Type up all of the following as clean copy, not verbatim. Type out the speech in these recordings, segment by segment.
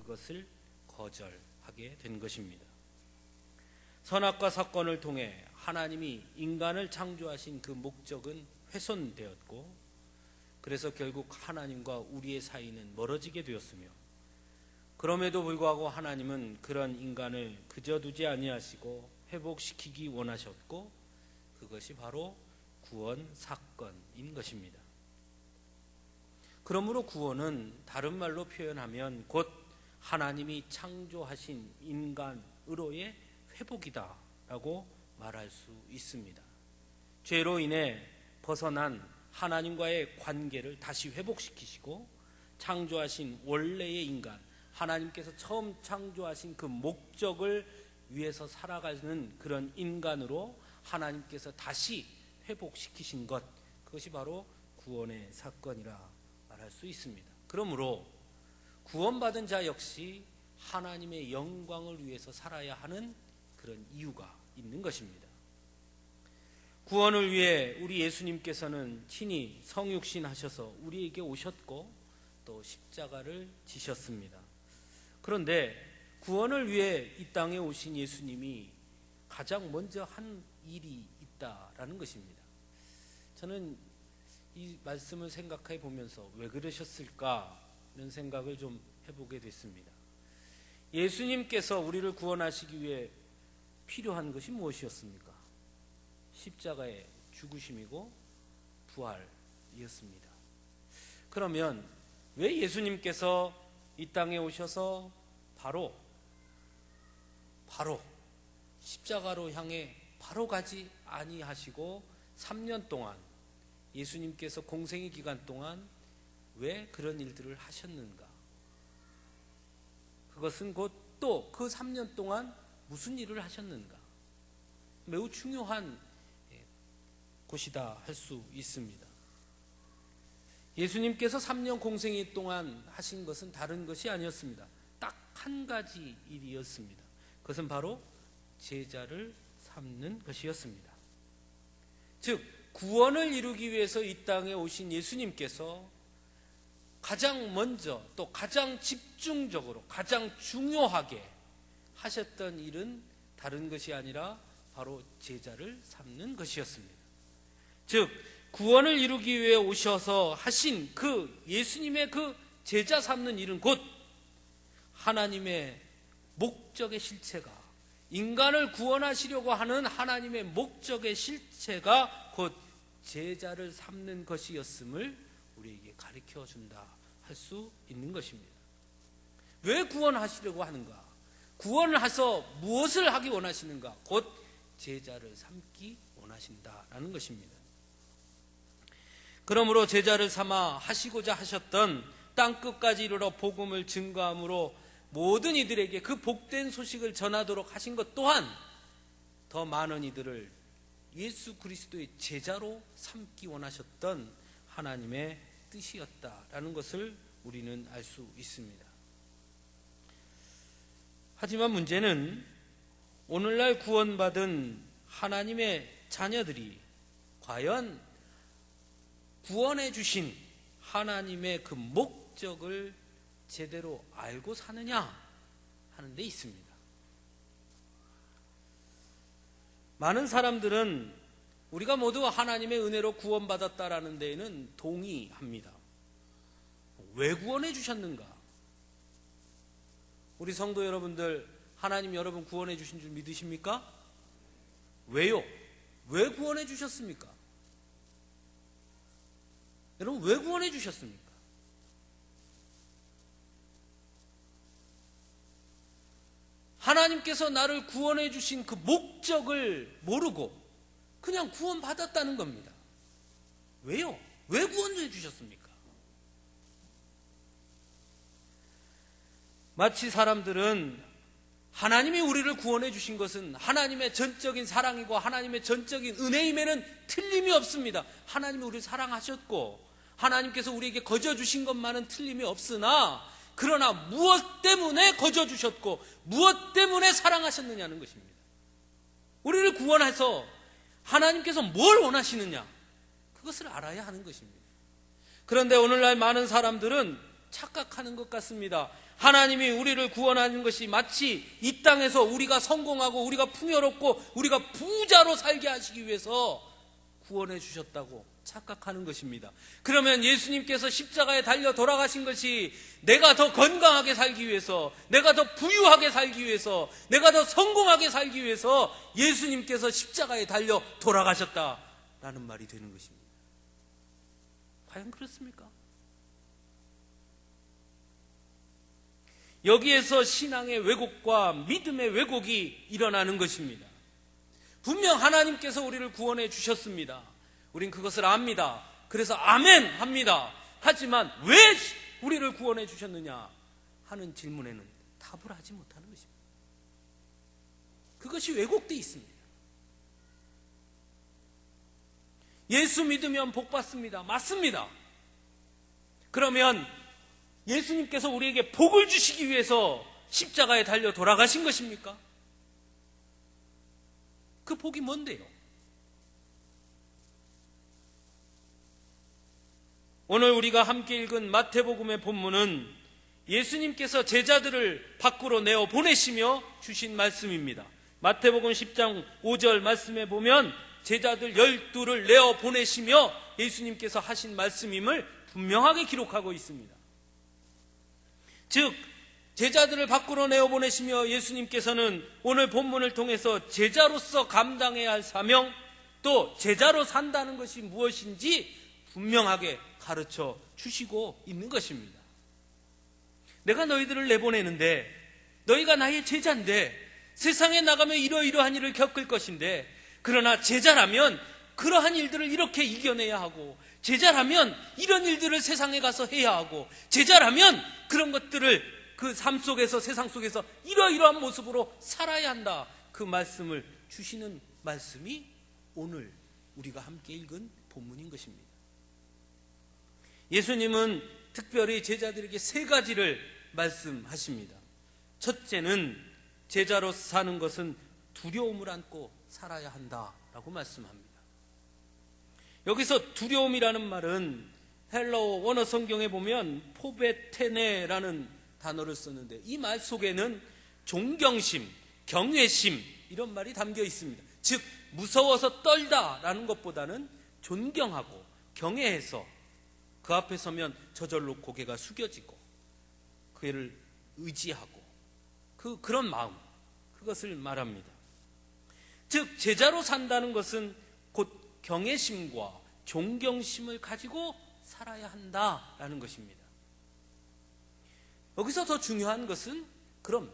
그것을 거절하게 된 것입니다. 선악과 사건을 통해 하나님이 인간을 창조하신 그 목적은 훼손되었고, 그래서 결국 하나님과 우리의 사이는 멀어지게 되었으며, 그럼에도 불구하고 하나님은 그런 인간을 그저 두지 아니하시고 회복시키기 원하셨고, 그것이 바로 구원 사건인 것입니다. 그러므로 구원은 다른 말로 표현하면 곧 하나님이 창조하신 인간으로의 회복이다 라고 말할 수 있습니다. 죄로 인해 벗어난 하나님과의 관계를 다시 회복시키시고, 창조하신 원래의 인간, 하나님께서 처음 창조하신 그 목적을 위해서 살아가는 그런 인간으로 하나님께서 다시 회복시키신 것, 그것이 바로 구원의 사건이라 말할 수 있습니다. 그러므로 구원받은 자 역시 하나님의 영광을 위해서 살아야 하는 그런 이유가 있는 것입니다. 구원을 위해 우리 예수님께서는 친히 성육신 하셔서 우리에게 오셨고 또 십자가를 지셨습니다. 그런데 구원을 위해 이 땅에 오신 예수님이 가장 먼저 한 일이 있다라는 것입니다. 저는 이 말씀을 생각해 보면서 왜 그러셨을까 이런 생각을 좀 해보게 됐습니다. 예수님께서 우리를 구원하시기 위해 필요한 것이 무엇이었습니까? 십자가의 죽으심이고 부활이었습니다. 그러면 왜 예수님께서 이 땅에 오셔서 바로 십자가로 향해 바로 가지 아니하시고 3년 동안, 예수님께서 공생의 기간 동안 왜 그런 일들을 하셨는가? 그것은 곧 또 그 3년 동안 무슨 일을 하셨는가? 매우 중요한 곳이다 할 수 있습니다. 예수님께서 3년 공생애 동안 하신 것은 다른 것이 아니었습니다. 딱 한 가지 일이었습니다. 그것은 바로 제자를 삼는 것이었습니다. 즉 구원을 이루기 위해서 이 땅에 오신 예수님께서 가장 먼저 또 가장 집중적으로 가장 중요하게 하셨던 일은 다른 것이 아니라 바로 제자를 삼는 것이었습니다. 즉 구원을 이루기 위해 오셔서 하신 그 예수님의 그 제자 삼는 일은 곧 하나님의 목적의 실체가, 인간을 구원하시려고 하는 하나님의 목적의 실체가 곧 제자를 삼는 것이었음을 우리에게 가르쳐 준다 할 수 있는 것입니다. 왜 구원하시려고 하는가? 구원을 해서 무엇을 하기 원하시는가? 곧 제자를 삼기 원하신다라는 것입니다. 그러므로 제자를 삼아 하시고자 하셨던 땅끝까지 이르러 복음을 증거함으로 모든 이들에게 그 복된 소식을 전하도록 하신 것 또한 더 많은 이들을 예수 그리스도의 제자로 삼기 원하셨던 하나님의 뜻이었다라는 것을 우리는 알 수 있습니다. 하지만 문제는 오늘날 구원받은 하나님의 자녀들이 과연 구원해 주신 하나님의 그 목적을 제대로 알고 사느냐 하는 데 있습니다. 많은 사람들은 우리가 모두 하나님의 은혜로 구원받았다라는 데에는 동의합니다. 왜 구원해 주셨는가? 우리 성도 여러분들, 하나님 여러분 구원해 주신 줄 믿으십니까? 왜요? 왜 구원해 주셨습니까? 여러분 왜 구원해 주셨습니까? 하나님께서 나를 구원해 주신 그 목적을 모르고 그냥 구원받았다는 겁니다. 왜요? 왜 구원해 주셨습니까? 마치 사람들은 하나님이 우리를 구원해 주신 것은 하나님의 전적인 사랑이고 하나님의 전적인 은혜임에는 틀림이 없습니다. 하나님이 우리를 사랑하셨고 하나님께서 우리에게 거저 주신 것만은 틀림이 없으나, 그러나 무엇 때문에 거저 주셨고 무엇 때문에 사랑하셨느냐는 것입니다. 우리를 구원해서 하나님께서 뭘 원하시느냐, 그것을 알아야 하는 것입니다. 그런데 오늘날 많은 사람들은 착각하는 것 같습니다. 하나님이 우리를 구원하는 것이 마치 이 땅에서 우리가 성공하고 우리가 풍요롭고 우리가 부자로 살게 하시기 위해서 구원해 주셨다고 착각하는 것입니다. 그러면 예수님께서 십자가에 달려 돌아가신 것이 내가 더 건강하게 살기 위해서, 내가 더 부유하게 살기 위해서, 내가 더 성공하게 살기 위해서 예수님께서 십자가에 달려 돌아가셨다라는 말이 되는 것입니다. 과연 그렇습니까? 여기에서 신앙의 왜곡과 믿음의 왜곡이 일어나는 것입니다. 분명 하나님께서 우리를 구원해 주셨습니다. 우린 그것을 압니다. 그래서 아멘 합니다. 하지만 왜 우리를 구원해 주셨느냐 하는 질문에는 답을 하지 못하는 것입니다. 그것이 왜곡되어 있습니다. 예수 믿으면 복 받습니다. 맞습니다. 그러면 예수님께서 우리에게 복을 주시기 위해서 십자가에 달려 돌아가신 것입니까? 그 복이 뭔데요? 오늘 우리가 함께 읽은 마태복음의 본문은 예수님께서 제자들을 밖으로 내어 보내시며 주신 말씀입니다. 마태복음 10장 5절 말씀에 보면 제자들 12를 내어 보내시며 예수님께서 하신 말씀임을 분명하게 기록하고 있습니다. 즉 제자들을 밖으로 내어보내시며 예수님께서는 오늘 본문을 통해서 제자로서 감당해야 할 사명, 또 제자로 산다는 것이 무엇인지 분명하게 가르쳐 주시고 있는 것입니다. 내가 너희들을 내보내는데 너희가 나의 제자인데 세상에 나가면 이러이러한 일을 겪을 것인데, 그러나 제자라면 그러한 일들을 이렇게 이겨내야 하고, 제자라면 이런 일들을 세상에 가서 해야 하고, 제자라면 그런 것들을 그 삶 속에서, 세상 속에서 이러이러한 모습으로 살아야 한다. 그 말씀을 주시는 말씀이 오늘 우리가 함께 읽은 본문인 것입니다. 예수님은 특별히 제자들에게 3가지를 말씀하십니다. 첫째는 제자로 사는 것은 두려움을 안고 살아야 한다라고 말씀합니다. 여기서 두려움이라는 말은 헬라어 원어 성경에 보면 포베테네라는 단어를 썼는데, 이 말 속에는 존경심, 경외심 이런 말이 담겨 있습니다. 즉 무서워서 떨다라는 것보다는 존경하고 경외해서 그 앞에 서면 저절로 고개가 숙여지고 그를 의지하고 그런 마음, 그것을 말합니다. 즉 제자로 산다는 것은 곧 경외심과 존경심을 가지고 살아야 한다라는 것입니다. 여기서 더 중요한 것은 그럼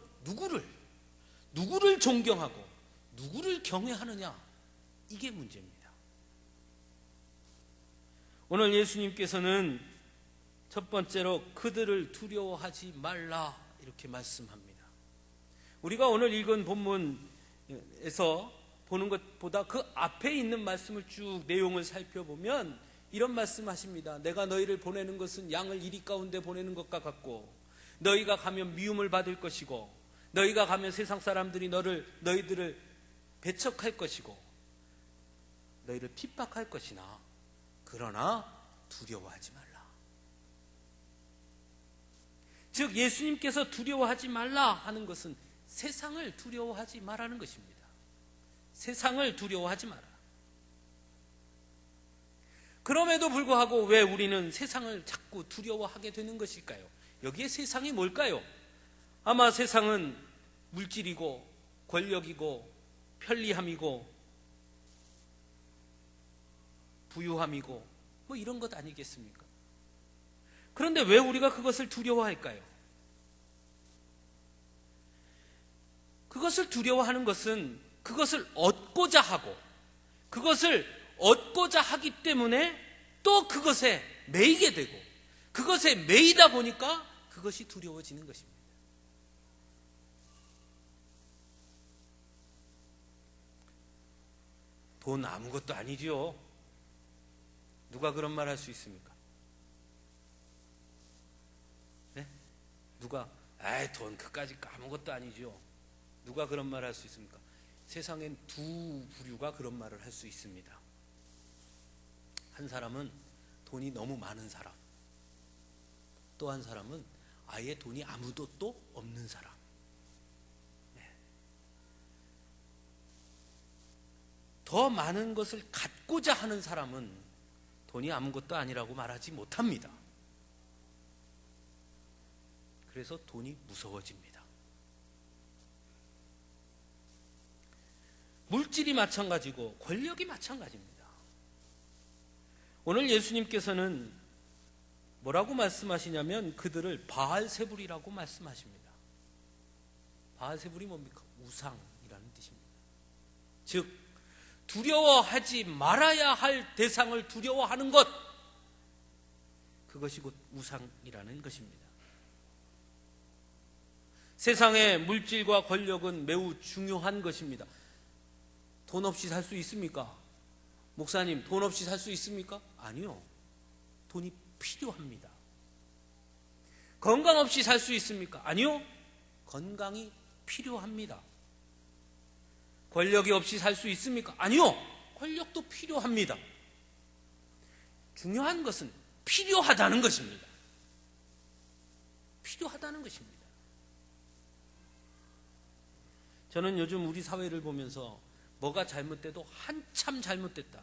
누구를 존경하고 누구를 경외하느냐, 이게 문제입니다. 오늘 예수님께서는 첫 번째로 그들을 두려워하지 말라 이렇게 말씀합니다. 우리가 오늘 읽은 본문에서 보는 것보다 그 앞에 있는 말씀을 쭉 내용을 살펴보면 이런 말씀하십니다. 내가 너희를 보내는 것은 양을 이리 가운데 보내는 것과 같고, 너희가 가면 미움을 받을 것이고, 너희가 가면 세상 사람들이 너희들을 배척할 것이고 너희를 핍박할 것이나, 그러나 두려워하지 말라. 즉 예수님께서 두려워하지 말라 하는 것은 세상을 두려워하지 말라는 것입니다. 세상을 두려워하지 마라. 그럼에도 불구하고 왜 우리는 세상을 자꾸 두려워하게 되는 것일까요? 여기에 세상이 뭘까요? 아마 세상은 물질이고 권력이고 편리함이고 부유함이고 뭐 이런 것 아니겠습니까? 그런데 왜 우리가 그것을 두려워할까요? 그것을 두려워하는 것은 그것을 얻고자 하고, 그것을 얻고자 하기 때문에 또 그것에 매이게 되고, 그것에 매이다 보니까 그것이 두려워지는 것입니다. 돈 아무것도 아니지요. 누가 그런 말 할 수 있습니까? 네? 누가 돈 그까짓 아무것도 아니죠. 누가 그런 말 할 수 있습니까? 세상엔 두 부류가 그런 말을 할 수 있습니다. 한 사람은 돈이 너무 많은 사람, 또 한 사람은 아예 돈이 아무도 또 없는 사람. 더 많은 것을 갖고자 하는 사람은 돈이 아무것도 아니라고 말하지 못합니다. 그래서 돈이 무서워집니다. 물질이 마찬가지고 권력이 마찬가지입니다. 오늘 예수님께서는 뭐라고 말씀하시냐면 그들을 바알세불이라고 말씀하십니다. 바알세불이 뭡니까? 우상이라는 뜻입니다. 즉 두려워하지 말아야 할 대상을 두려워하는 것, 그것이 곧 우상이라는 것입니다. 세상의 물질과 권력은 매우 중요한 것입니다. 돈 없이 살 수 있습니까? 목사님, 돈 없이 살 수 있습니까? 아니요. 돈이 필요합니다. 건강 없이 살 수 있습니까? 아니요. 건강이 필요합니다. 권력이 없이 살 수 있습니까? 아니요. 권력도 필요합니다. 중요한 것은 필요하다는 것입니다. 필요하다는 것입니다. 저는 요즘 우리 사회를 보면서 뭐가 잘못돼도 한참 잘못됐다,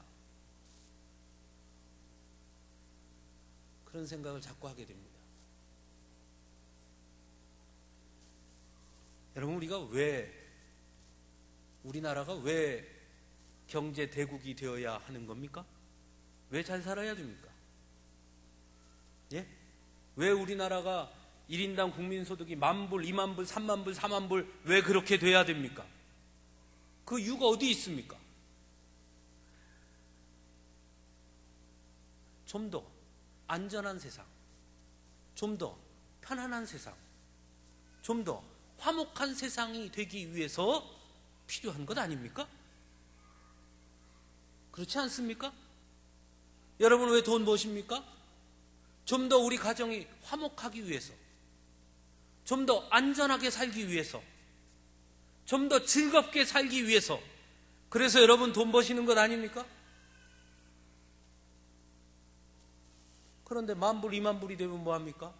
그런 생각을 자꾸 하게 됩니다. 여러분, 우리나라가 왜 경제 대국이 되어야 하는 겁니까? 왜 잘 살아야 됩니까? 예? 왜 우리나라가 1인당 국민소득이 10,000불, 20,000불, 30,000불, 40,000불 왜 그렇게 돼야 됩니까? 그 이유가 어디 있습니까? 좀 더 안전한 세상, 좀 더 편안한 세상, 좀 더 화목한 세상이 되기 위해서 필요한 것 아닙니까? 그렇지 않습니까? 여러분, 왜 돈 버십니까? 좀 더 우리 가정이 화목하기 위해서, 좀 더 안전하게 살기 위해서, 좀 더 즐겁게 살기 위해서. 그래서 여러분 돈 버시는 것 아닙니까? 그런데 10,000불, 20,000불이 되면 뭐합니까?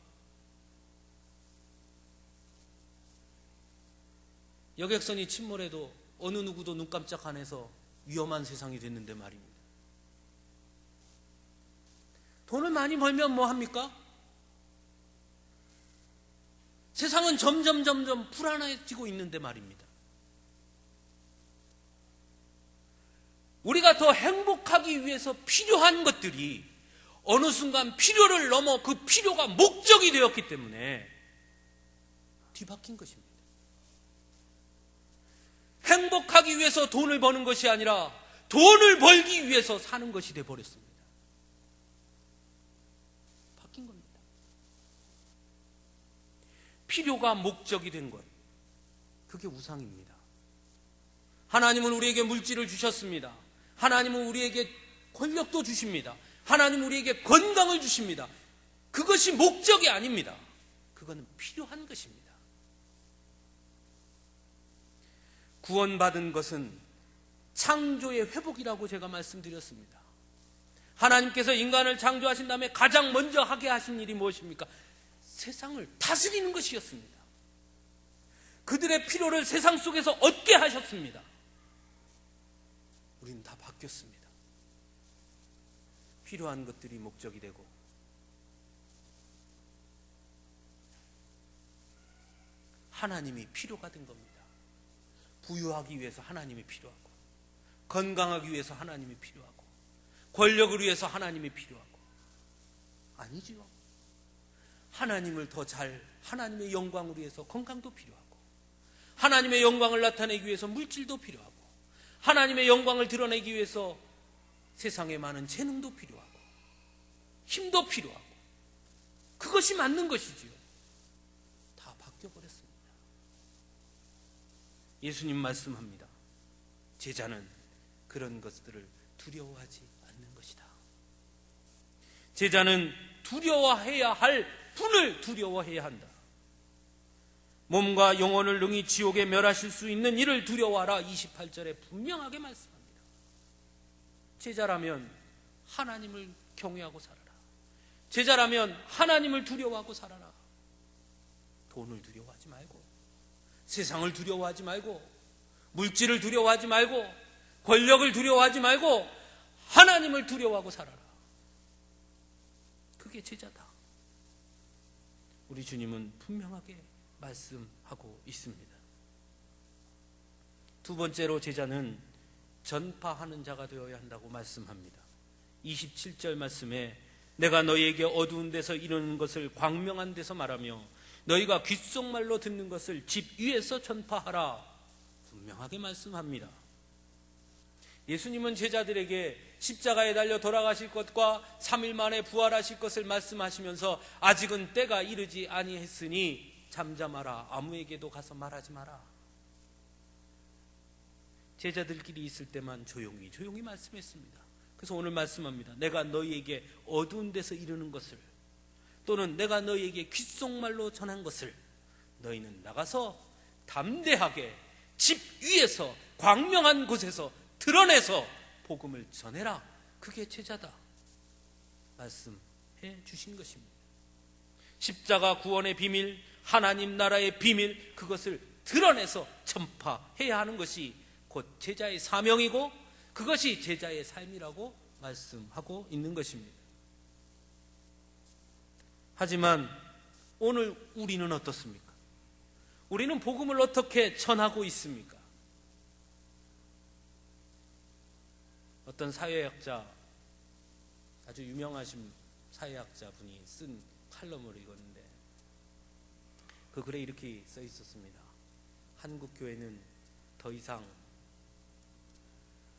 여객선이 침몰해도 어느 누구도 눈 깜짝 안 해서 위험한 세상이 됐는데 말입니다. 돈을 많이 벌면 뭐합니까? 세상은 점점 불안해지고 있는데 말입니다. 우리가 더 행복하기 위해서 필요한 것들이 어느 순간 필요를 넘어 그 필요가 목적이 되었기 때문에 뒤바뀐 것입니다. 행복하기 위해서 돈을 버는 것이 아니라 돈을 벌기 위해서 사는 것이 되어버렸습니다. 바뀐 겁니다. 필요가 목적이 된 것, 그게 우상입니다. 하나님은 우리에게 물질을 주셨습니다. 하나님은 우리에게 권력도 주십니다. 하나님은 우리에게 건강을 주십니다. 그것이 목적이 아닙니다. 그거는 필요한 것입니다. 구원받은 것은 창조의 회복이라고 제가 말씀드렸습니다. 하나님께서 인간을 창조하신 다음에 가장 먼저 하게 하신 일이 무엇입니까? 세상을 다스리는 것이었습니다. 그들의 필요를 세상 속에서 얻게 하셨습니다. 우리는 다 바뀌었습니다. 필요한 것들이 목적이 되고, 하나님이 필요가 된 겁니다. 부유하기 위해서 하나님이 필요하고, 건강하기 위해서 하나님이 필요하고, 권력을 위해서 하나님이 필요하고. 아니지요. 하나님을 더 잘, 하나님의 영광을 위해서 건강도 필요하고, 하나님의 영광을 나타내기 위해서 물질도 필요하고, 하나님의 영광을 드러내기 위해서 세상에 많은 재능도 필요하고, 힘도 필요하고. 그것이 맞는 것이지요. 다 바뀌어버렸습니다. 예수님 말씀합니다. 제자는 그런 것들을 두려워하지 않는 것이다. 제자는 두려워해야 할 분을 두려워해야 한다. 몸과 영혼을 능히 지옥에 멸하실 수 있는 이를 두려워하라. 28절에 분명하게 말씀합니다. 제자라면 하나님을 경외하고 살아라. 제자라면 하나님을 두려워하고 살아라. 돈을 두려워하지 말고, 세상을 두려워하지 말고, 물질을 두려워하지 말고, 권력을 두려워하지 말고 하나님을 두려워하고 살아라. 그게 제자다. 우리 주님은 분명하게 말씀하고 있습니다. 두 번째로 제자는 전파하는 자가 되어야 한다고 말씀합니다. 27절 말씀에 내가 너희에게 어두운 데서 이르는 것을 광명한 데서 말하며 너희가 귓속말로 듣는 것을 집 위에서 전파하라. 분명하게 말씀합니다. 예수님은 제자들에게 십자가에 달려 돌아가실 것과 3일 만에 부활하실 것을 말씀하시면서 아직은 때가 이르지 아니했으니 잠잠하라. 아무에게도 가서 말하지 마라. 제자들끼리 있을 때만 조용히 말씀했습니다. 그래서 오늘 말씀합니다. 내가 너희에게 어두운 데서 이르는 것을, 또는 내가 너희에게 귓속말로 전한 것을 너희는 나가서 담대하게 집 위에서 광명한 곳에서 드러내서 복음을 전해라. 그게 제자다 말씀해 주신 것입니다. 십자가 구원의 비밀, 하나님 나라의 비밀, 그것을 드러내서 전파해야 하는 것이 곧 제자의 사명이고 그것이 제자의 삶이라고 말씀하고 있는 것입니다. 하지만 오늘 우리는 어떻습니까? 우리는 복음을 어떻게 전하고 있습니까? 어떤 사회학자, 아주 유명하신 사회학자 분이 쓴 칼럼을 읽었는데 그 글에 이렇게 써 있었습니다. 한국 교회는 더 이상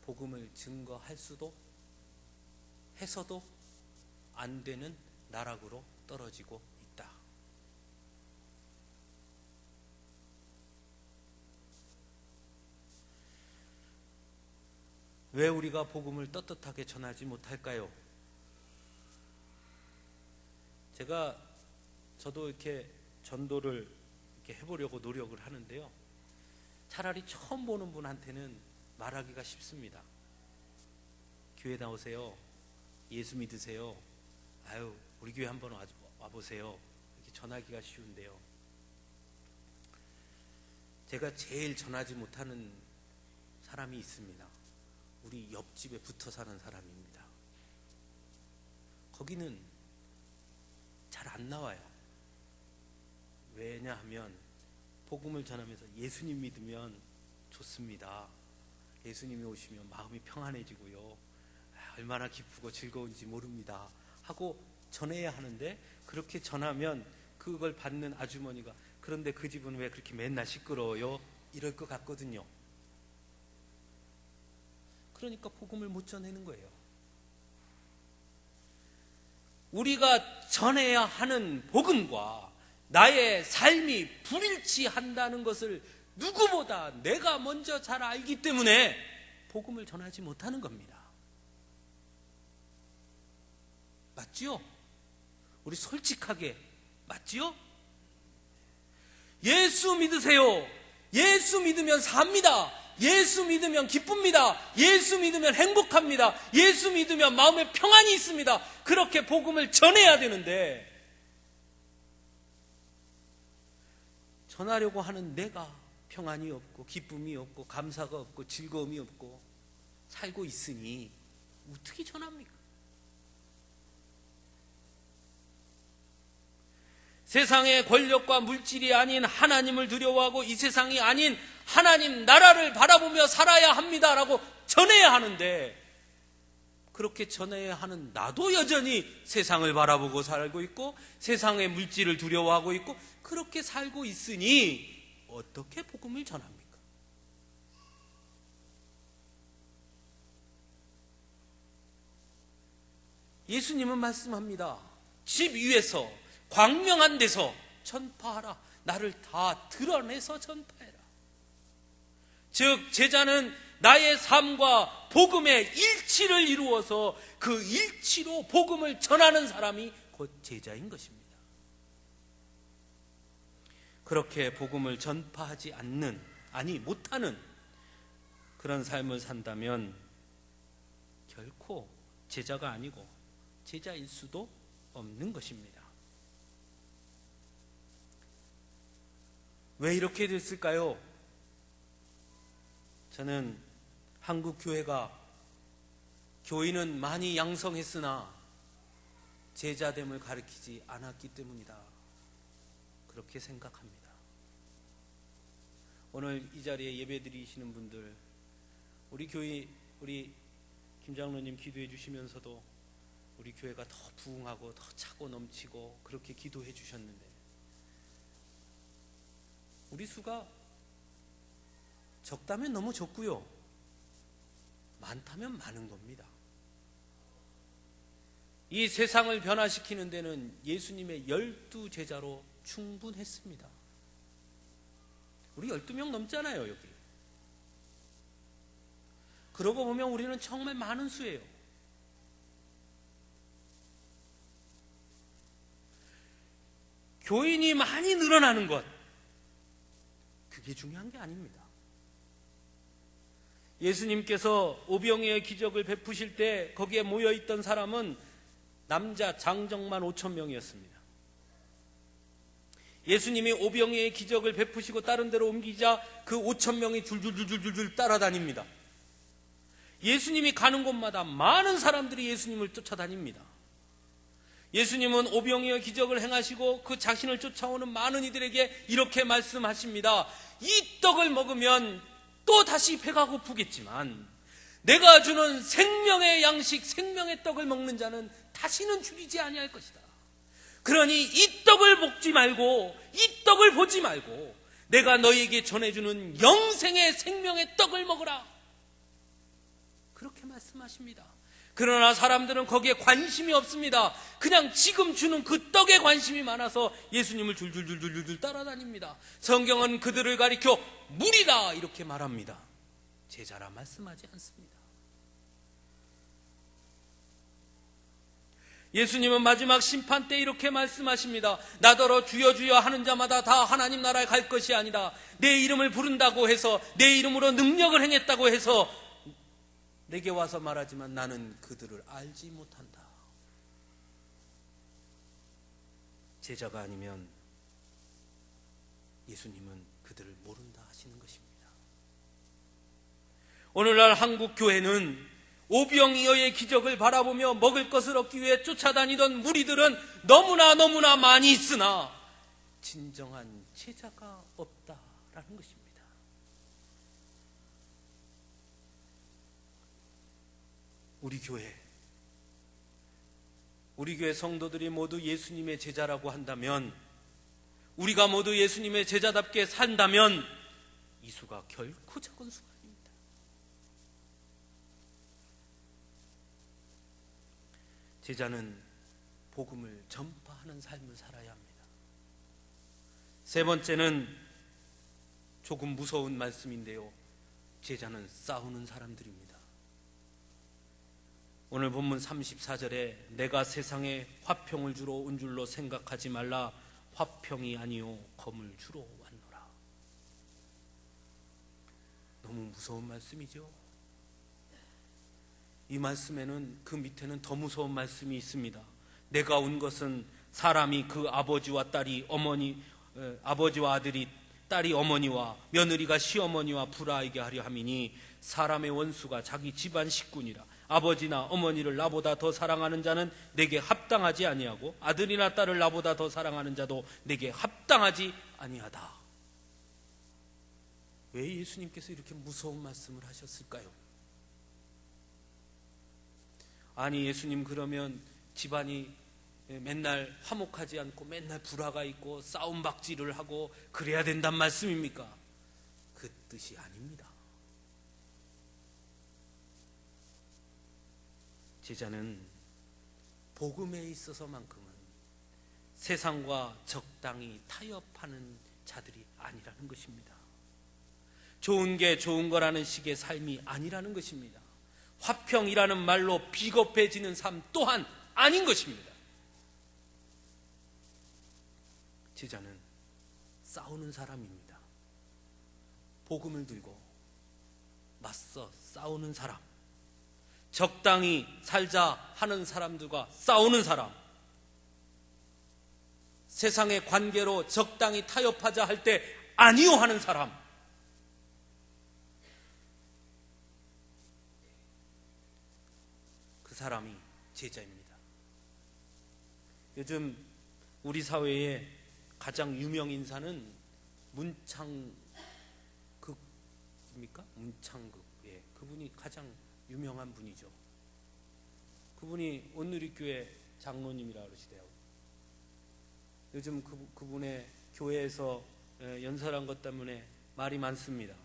복음을 증거할 수도 해서도 안 되는 나락으로 떨어지고 있다. 왜 우리가 복음을 떳떳하게 전하지 못할까요? 저도 이렇게 전도를 이렇게 해보려고 노력을 하는데요. 차라리 처음 보는 분한테는 말하기가 쉽습니다. 교회 나오세요. 예수 믿으세요. 아유, 우리 교회 한번 와보세요. 이렇게 전하기가 쉬운데요. 제가 제일 전하지 못하는 사람이 있습니다. 우리 옆집에 붙어 사는 사람입니다. 거기는 잘 안 나와요. 왜냐하면 복음을 전하면서 예수님 믿으면 좋습니다. 예수님이 오시면 마음이 평안해지고요. 얼마나 기쁘고 즐거운지 모릅니다. 하고 전해야 하는데 그렇게 전하면 그걸 받는 아주머니가 그런데 그 집은 왜 그렇게 맨날 시끄러워요? 이럴 것 같거든요. 그러니까 복음을 못 전하는 거예요. 우리가 전해야 하는 복음과 나의 삶이 불일치한다는 것을 누구보다 내가 먼저 잘 알기 때문에 복음을 전하지 못하는 겁니다. 맞지요? 우리 솔직하게 맞지요? 예수 믿으세요. 예수 믿으면 삽니다. 예수 믿으면 기쁩니다. 예수 믿으면 행복합니다. 예수 믿으면 마음에 평안이 있습니다. 그렇게 복음을 전해야 되는데 전하려고 하는 내가 평안이 없고 기쁨이 없고 감사가 없고 즐거움이 없고 살고 있으니 어떻게 전합니까? 세상의 권력과 물질이 아닌 하나님을 두려워하고 이 세상이 아닌 하나님 나라를 바라보며 살아야 합니다라고 전해야 하는데 그렇게 전해야 하는 나도 여전히 세상을 바라보고 살고 있고 세상의 물질을 두려워하고 있고 그렇게 살고 있으니 어떻게 복음을 전합니까? 예수님은 말씀합니다. 집 위에서 광명한 데서 전파하라. 나를 다 드러내서 전파해라. 즉 제자는 나의 삶과 복음의 일치를 이루어서 그 일치로 복음을 전하는 사람이 곧 제자인 것입니다. 그렇게 복음을 전파하지 않는, 아니 못하는 그런 삶을 산다면 결코 제자가 아니고 제자일 수도 없는 것입니다. 왜 이렇게 됐을까요? 저는 한국 교회가 교인은 많이 양성했으나 제자됨을 가르치지 않았기 때문이다, 그렇게 생각합니다. 오늘 이 자리에 예배드리시는 분들, 우리 교회, 우리 김 장로님 기도해 주시면서도 우리 교회가 더 부흥하고 더 차고 넘치고 그렇게 기도해 주셨는데, 우리 수가 적다면 너무 적고요, 많다면 많은 겁니다. 이 세상을 변화시키는 데는 예수님의 12제자로 충분했습니다. 우리 12명 넘잖아요, 여기. 그러고 보면 우리는 정말 많은 수예요. 교인이 많이 늘어나는 것, 그게 중요한 게 아닙니다. 예수님께서 오병이어의 기적을 베푸실 때 거기에 모여있던 사람은 남자 장정만 5,000명이었습니다. 예수님이 오병이어의 기적을 베푸시고 다른 데로 옮기자 그 5,000명이 줄줄줄줄줄 따라다닙니다. 예수님이 가는 곳마다 많은 사람들이 예수님을 쫓아다닙니다. 예수님은 오병이어 기적을 행하시고 그 자신을 쫓아오는 많은 이들에게 이렇게 말씀하십니다. 이 떡을 먹으면 또 다시 배가 고프겠지만 내가 주는 생명의 양식, 생명의 떡을 먹는 자는 다시는 줄이지 아니할 것이다. 그러니 이 떡을 먹지 말고, 이 떡을 보지 말고 내가 너희에게 전해주는 영생의 생명의 떡을 먹으라, 그렇게 말씀하십니다. 그러나 사람들은 거기에 관심이 없습니다. 그냥 지금 주는 그 떡에 관심이 많아서 예수님을 줄줄줄줄줄 따라다닙니다. 성경은 그들을 가리켜 무리다 이렇게 말합니다. 제자라 말씀하지 않습니다. 예수님은 마지막 심판 때 이렇게 말씀하십니다. 나더러 주여 주여 하는 자마다 다 하나님 나라에 갈 것이 아니라 내 이름을 부른다고 해서, 내 이름으로 능력을 행했다고 해서 내게 와서 말하지만 나는 그들을 알지 못한다. 제자가 아니면 예수님은 그들을 모른다 하시는 것입니다. 오늘날 한국 교회는 오병이어의 기적을 바라보며 먹을 것을 얻기 위해 쫓아다니던 무리들은 너무나 많이 있으나 진정한 제자가 없다라는 것입니다. 우리 교회 성도들이 모두 예수님의 제자라고 한다면, 우리가 모두 예수님의 제자답게 산다면 이 수가 결코 적은 수가 아닙니다. 제자는 복음을 전파하는 삶을 살아야 합니다. 세 번째는 조금 무서운 말씀인데요, 제자는 싸우는 사람들입니다. 오늘 본문 34절에 내가 세상에 화평을 주러 온 줄로 생각하지 말라, 화평이 아니요 검을 주러 왔노라. 너무 무서운 말씀이죠. 이 말씀에는, 그 밑에는 더 무서운 말씀이 있습니다. 내가 온 것은 사람이 그 아버지와 딸이 아버지와 아들이 딸이 어머니와 며느리가 시어머니와 불화하게 하려 함이니 사람의 원수가 자기 집안 식구니라. 아버지나 어머니를 나보다 더 사랑하는 자는 내게 합당하지 아니하고 아들이나 딸을 나보다 더 사랑하는 자도 내게 합당하지 아니하다. 왜 예수님께서 이렇게 무서운 말씀을 하셨을까요? 아니, 예수님 그러면 집안이 맨날 화목하지 않고 맨날 불화가 있고 싸움박질을 하고 그래야 된단 말씀입니까? 그 뜻이 아닙니다. 제자는 복음에 있어서만큼은 세상과 적당히 타협하는 자들이 아니라는 것입니다. 좋은 게 좋은 거라는 식의 삶이 아니라는 것입니다. 화평이라는 말로 비겁해지는 삶 또한 아닌 것입니다. 제자는 싸우는 사람입니다. 복음을 들고 맞서 싸우는 사람, 적당히 살자 하는 사람들과 싸우는 사람, 세상의 관계로 적당히 타협하자 할 때 아니요 하는 사람, 그 사람이 제자입니다. 요즘 우리 사회의 가장 유명 인사는 문창극입니까? 문창극. 예, 그분이 가장 유명한 분이죠. 그분이 온누리교회 장로님이라 그러시대요. 요즘 그분의 교회에서 연설한 것 때문에 말이 많습니다.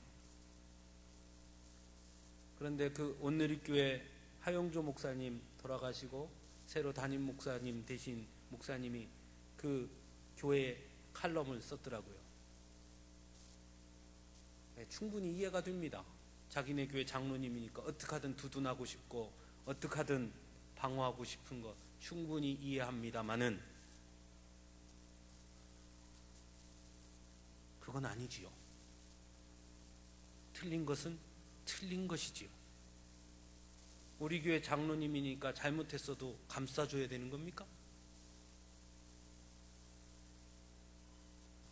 그런데 그 온누리교회 하용조 목사님 돌아가시고 새로 담임 목사님 되신 목사님이 그 교회에 칼럼을 썼더라고요. 충분히 이해가 됩니다. 자기네 교회 장로님이니까 어떻게 하든 두둔하고 싶고 어떻게 하든 방어하고 싶은 거 충분히 이해합니다마는 그건 아니지요. 틀린 것은 틀린 것이지요. 우리 교회 장로님이니까 잘못했어도 감싸줘야 되는 겁니까?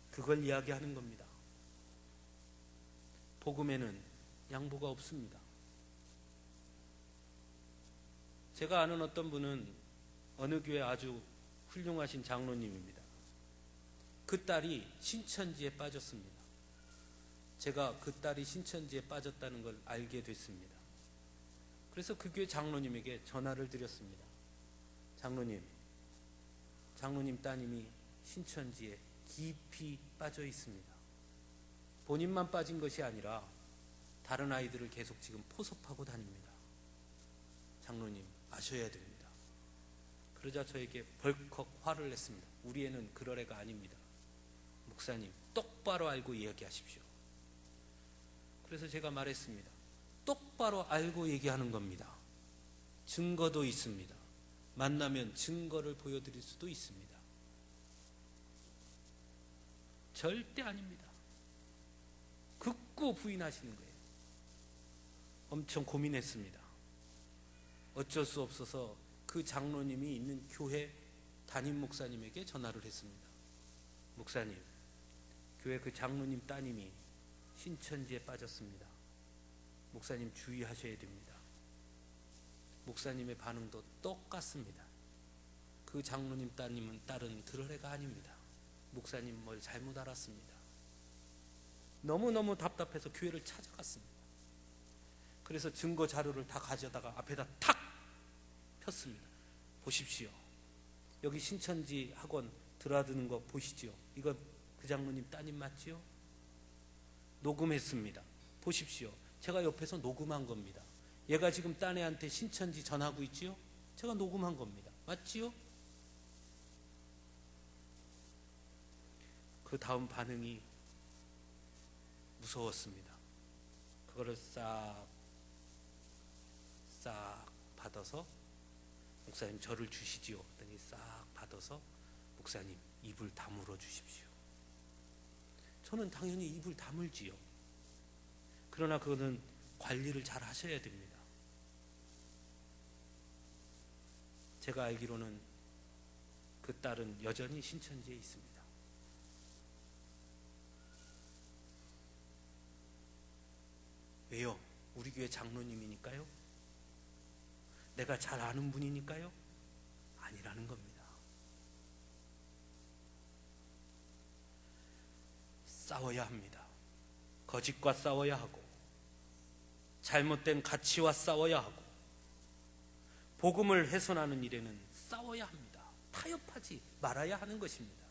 그걸 이야기하는 겁니다. 복음에는 양보가 없습니다. 제가 아는 어떤 분은 어느 교회 아주 훌륭하신 장로님입니다. 그 딸이 신천지에 빠졌습니다. 제가 그 딸이 신천지에 빠졌다는 걸 알게 됐습니다. 그래서 그 교회 장로님에게 전화를 드렸습니다. 장로님 따님이 신천지에 깊이 빠져 있습니다. 본인만 빠진 것이 아니라 다른 아이들을 계속 지금 포섭하고 다닙니다. 장로님 아셔야 됩니다. 그러자 저에게 벌컥 화를 냈습니다. 우리 애는 그럴 애가 아닙니다. 목사님 똑바로 알고 이야기하십시오. 그래서 제가 말했습니다. 똑바로 알고 얘기하는 겁니다. 증거도 있습니다. 만나면 증거를 보여드릴 수도 있습니다. 절대 아닙니다. 극구 부인하시는 거예요. 엄청 고민했습니다. 어쩔 수 없어서 그 장로님이 있는 교회 담임 목사님에게 전화를 했습니다. 목사님, 교회 그 장로님 따님이 신천지에 빠졌습니다. 목사님 주의하셔야 됩니다. 목사님의 반응도 똑같습니다. 그 장로님 딸은 그럴 애가 아닙니다. 목사님 뭘 잘못 알았습니다. 너무너무 답답해서 교회를 찾아갔습니다. 그래서 증거 자료를 다 가져다가 앞에다 탁 폈습니다. 보십시오. 여기 신천지 학원 드나드는 거 보시죠. 이거 그 장로님 따님 맞지요? 녹음했습니다. 보십시오. 제가 옆에서 녹음한 겁니다. 얘가 지금 딴 애한테 신천지 전하고 있지요? 제가 녹음한 겁니다. 맞지요? 그 다음 반응이 무서웠습니다. 그거를 싹 받아서 목사님 저를 주시지요. 그랬더니 싹 받아서 목사님 입을 다물어 주십시오. 저는 당연히 입을 다물지요. 그러나 그거는 관리를 잘 하셔야 됩니다. 제가 알기로는 그 딸은 여전히 신천지에 있습니다. 왜요? 우리 교회 장로님이니까요? 내가 잘 아는 분이니까요? 아니라는 겁니다. 싸워야 합니다. 거짓과 싸워야 하고 잘못된 가치와 싸워야 하고 복음을 훼손하는 일에는 싸워야 합니다. 타협하지 말아야 하는 것입니다.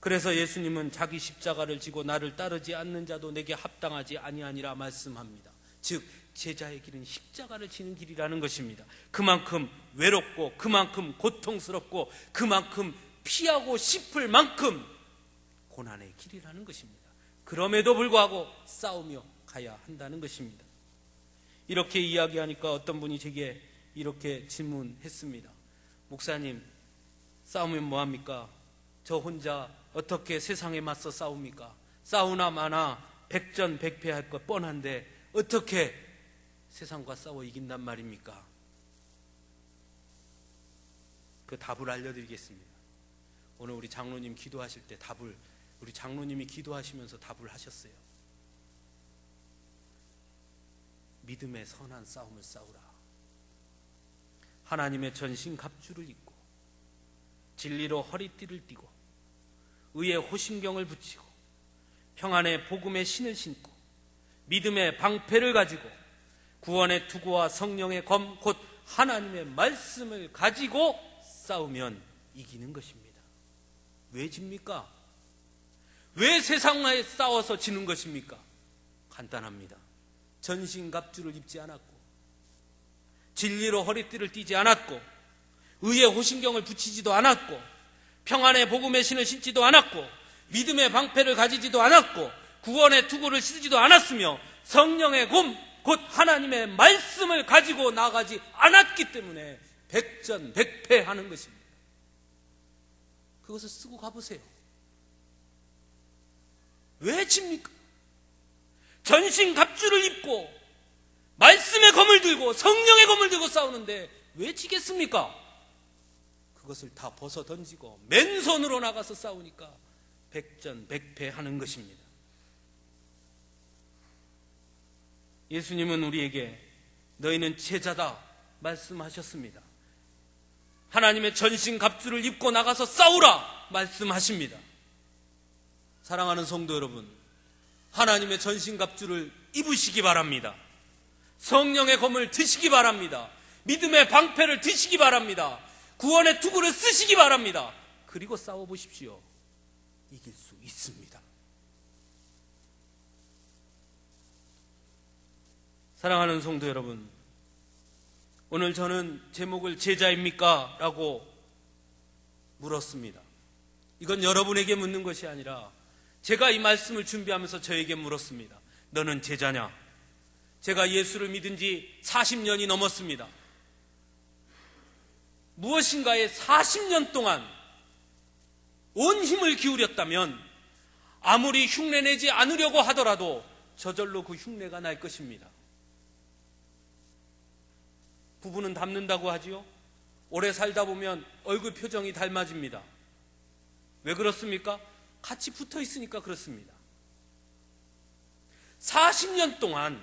그래서 예수님은 자기 십자가를 지고 나를 따르지 않는 자도 내게 합당하지 아니하니라 말씀합니다. 즉 제자의 길은 십자가를 지는 길이라는 것입니다. 그만큼 외롭고 그만큼 고통스럽고 그만큼 피하고 싶을 만큼 고난의 길이라는 것입니다. 그럼에도 불구하고 싸우며 가야 한다는 것입니다. 이렇게 이야기하니까 어떤 분이 제게 이렇게 질문했습니다. 목사님, 싸우면 뭐합니까? 저 혼자 어떻게 세상에 맞서 싸웁니까? 싸우나 마나 백전백패할 것 뻔한데 어떻게 세상과 싸워 이긴단 말입니까? 그 답을 알려드리겠습니다. 오늘 우리 장로님 기도하실 때 답을, 우리 장로님이 기도하시면서 답을 하셨어요. 믿음의 선한 싸움을 싸우라. 하나님의 전신 갑주를 입고 진리로 허리띠를 띠고 의의 호심경을 붙이고 평안의 복음의 신을 신고 믿음의 방패를 가지고 구원의 투구와 성령의 검 곧 하나님의 말씀을 가지고 싸우면 이기는 것입니다. 왜 집니까? 왜 세상에 싸워서 지는 것입니까? 간단합니다. 전신갑주를 입지 않았고 진리로 허리띠를 띠지 않았고 의의 호심경을 붙이지도 않았고 평안의 복음의 신을 신지도 않았고 믿음의 방패를 가지지도 않았고 구원의 투구를 쓰지도 않았으며 성령의 검 곧 하나님의 말씀을 가지고 나가지 않았기 때문에 백전백패하는 것입니다. 그것을 쓰고 가보세요. 왜 집니까? 전신갑주를 입고 말씀의 검을 들고 성령의 검을 들고 싸우는데 왜 지겠습니까? 그것을 다 벗어 던지고 맨손으로 나가서 싸우니까 백전백패하는 것입니다. 예수님은 우리에게 너희는 제자다 말씀하셨습니다. 하나님의 전신갑주를 입고 나가서 싸우라 말씀하십니다. 사랑하는 성도 여러분, 하나님의 전신갑주를 입으시기 바랍니다. 성령의 검을 드시기 바랍니다. 믿음의 방패를 드시기 바랍니다. 구원의 투구를 쓰시기 바랍니다. 그리고 싸워보십시오. 이길 수 있습니다. 사랑하는 성도 여러분, 오늘 저는 제목을 제자입니까? 라고 물었습니다. 이건 여러분에게 묻는 것이 아니라 제가 이 말씀을 준비하면서 저에게 물었습니다. 너는 제자냐? 제가 예수를 믿은 지 40년이 넘었습니다. 무엇인가에 40년 동안 온 힘을 기울였다면 아무리 흉내내지 않으려고 하더라도 저절로 그 흉내가 날 것입니다. 부부는 닮는다고 하지요. 오래 살다 보면 얼굴 표정이 닮아집니다. 왜 그렇습니까? 같이 붙어 있으니까 그렇습니다. 40년 동안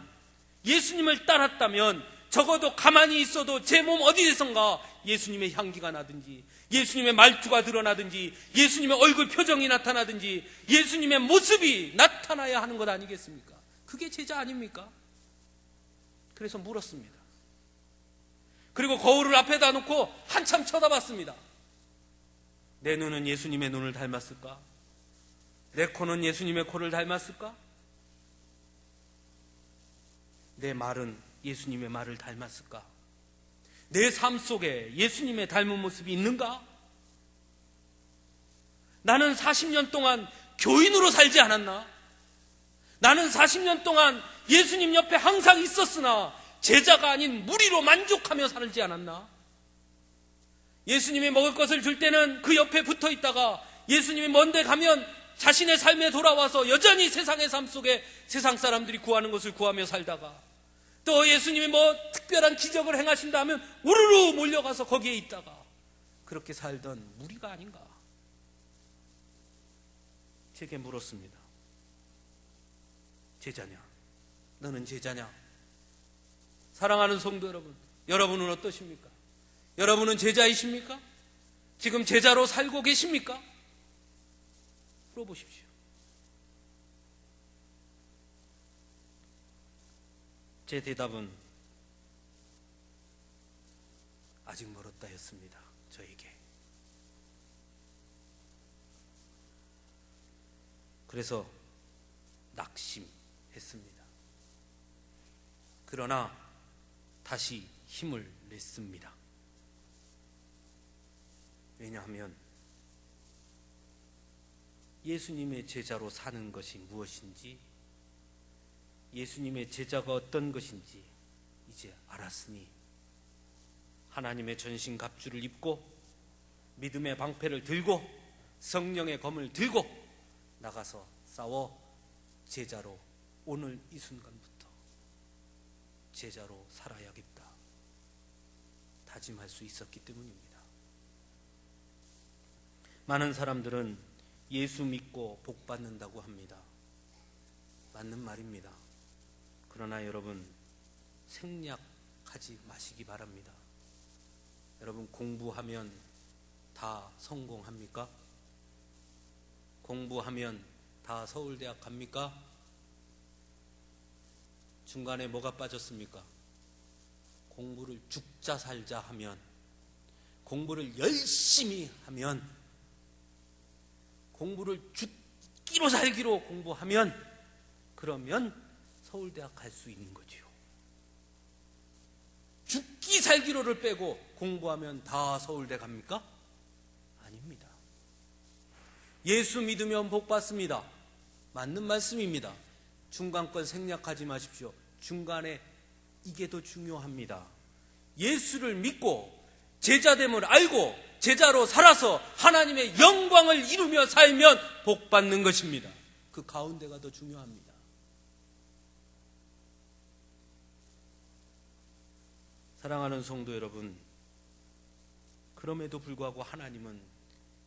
예수님을 따랐다면 적어도 가만히 있어도 제 몸 어디에선가 예수님의 향기가 나든지 예수님의 말투가 드러나든지 예수님의 얼굴 표정이 나타나든지 예수님의 모습이 나타나야 하는 것 아니겠습니까? 그게 제자 아닙니까? 그래서 물었습니다. 그리고 거울을 앞에다 놓고 한참 쳐다봤습니다. 내 눈은 예수님의 눈을 닮았을까? 내 코는 예수님의 코를 닮았을까? 내 말은 예수님의 말을 닮았을까? 내 삶 속에 예수님의 닮은 모습이 있는가? 나는 40년 동안 교인으로 살지 않았나? 나는 40년 동안 예수님 옆에 항상 있었으나 제자가 아닌 무리로 만족하며 살지 않았나? 예수님이 먹을 것을 줄 때는 그 옆에 붙어 있다가 예수님이 먼데 가면 자신의 삶에 돌아와서 여전히 세상의 삶 속에 세상 사람들이 구하는 것을 구하며 살다가 또 예수님이 뭐 특별한 기적을 행하신다 하면 우르르 몰려가서 거기에 있다가 그렇게 살던 무리가 아닌가? 제게 물었습니다. 제자냐? 너는 제자냐? 사랑하는 성도 여러분, 여러분은 어떠십니까? 여러분은 제자이십니까? 지금 제자로 살고 계십니까? 물어보십시오. 제 대답은 아직 멀었다였습니다. 저에게. 그래서 낙심했습니다. 그러나 다시 힘을 냈습니다. 왜냐하면 예수님의 제자로 사는 것이 무엇인지, 예수님의 제자가 어떤 것인지 이제 알았으니 하나님의 전신갑주를 입고 믿음의 방패를 들고 성령의 검을 들고 나가서 싸워 제자로 오늘 이 순간부터 제자로 살아야겠다 다짐할 수 있었기 때문입니다. 많은 사람들은 예수 믿고 복 받는다고 합니다. 맞는 말입니다. 그러나 여러분, 생략하지 마시기 바랍니다. 여러분, 공부하면 다 성공합니까? 공부하면 다 서울대학 갑니까? 중간에 뭐가 빠졌습니까? 공부를 죽자 살자 하면, 공부를 열심히 하면, 공부를 죽기로 살기로 공부하면, 그러면 서울대학 갈 수 있는 거지요. 죽기 살기로를 빼고 공부하면 다 서울대 갑니까? 아닙니다. 예수 믿으면 복 받습니다. 맞는 말씀입니다. 중간권 생략하지 마십시오. 중간에 이게 더 중요합니다. 예수를 믿고 제자됨을 알고 제자로 살아서 하나님의 영광을 이루며 살면 복 받는 것입니다. 그 가운데가 더 중요합니다. 사랑하는 성도 여러분, 그럼에도 불구하고 하나님은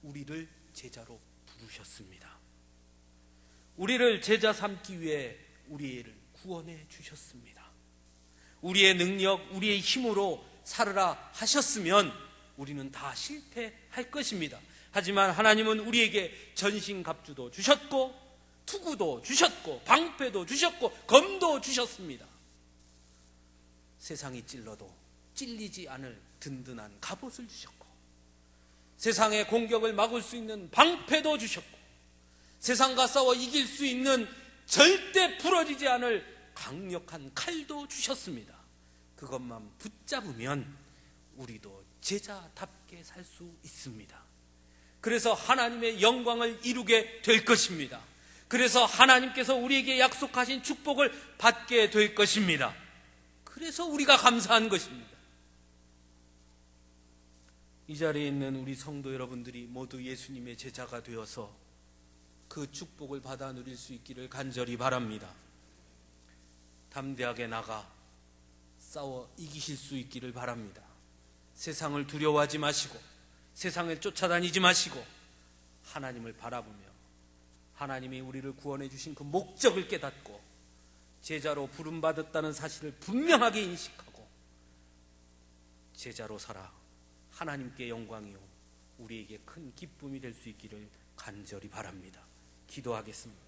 우리를 제자로 부르셨습니다. 우리를 제자 삼기 위해 우리를 구원해 주셨습니다. 우리의 능력, 우리의 힘으로 살으라 하셨으면 우리는 다 실패할 것입니다. 하지만 하나님은 우리에게 전신갑주도 주셨고 투구도 주셨고 방패도 주셨고 검도 주셨습니다. 세상이 찔러도 찔리지 않을 든든한 갑옷을 주셨고, 세상의 공격을 막을 수 있는 방패도 주셨고, 세상과 싸워 이길 수 있는 절대 부러지지 않을 강력한 칼도 주셨습니다. 그것만 붙잡으면 우리도 제자답게 살 수 있습니다. 그래서 하나님의 영광을 이루게 될 것입니다. 그래서 하나님께서 우리에게 약속하신 축복을 받게 될 것입니다. 그래서 우리가 감사한 것입니다. 이 자리에 있는 우리 성도 여러분들이 모두 예수님의 제자가 되어서 그 축복을 받아 누릴 수 있기를 간절히 바랍니다. 담대하게 나가 싸워 이기실 수 있기를 바랍니다. 세상을 두려워하지 마시고 세상을 쫓아다니지 마시고 하나님을 바라보며 하나님이 우리를 구원해 주신 그 목적을 깨닫고 제자로 부름받았다는 사실을 분명하게 인식하고 제자로 살아 하나님께 영광이요 우리에게 큰 기쁨이 될 수 있기를 간절히 바랍니다. 기도하겠습니다.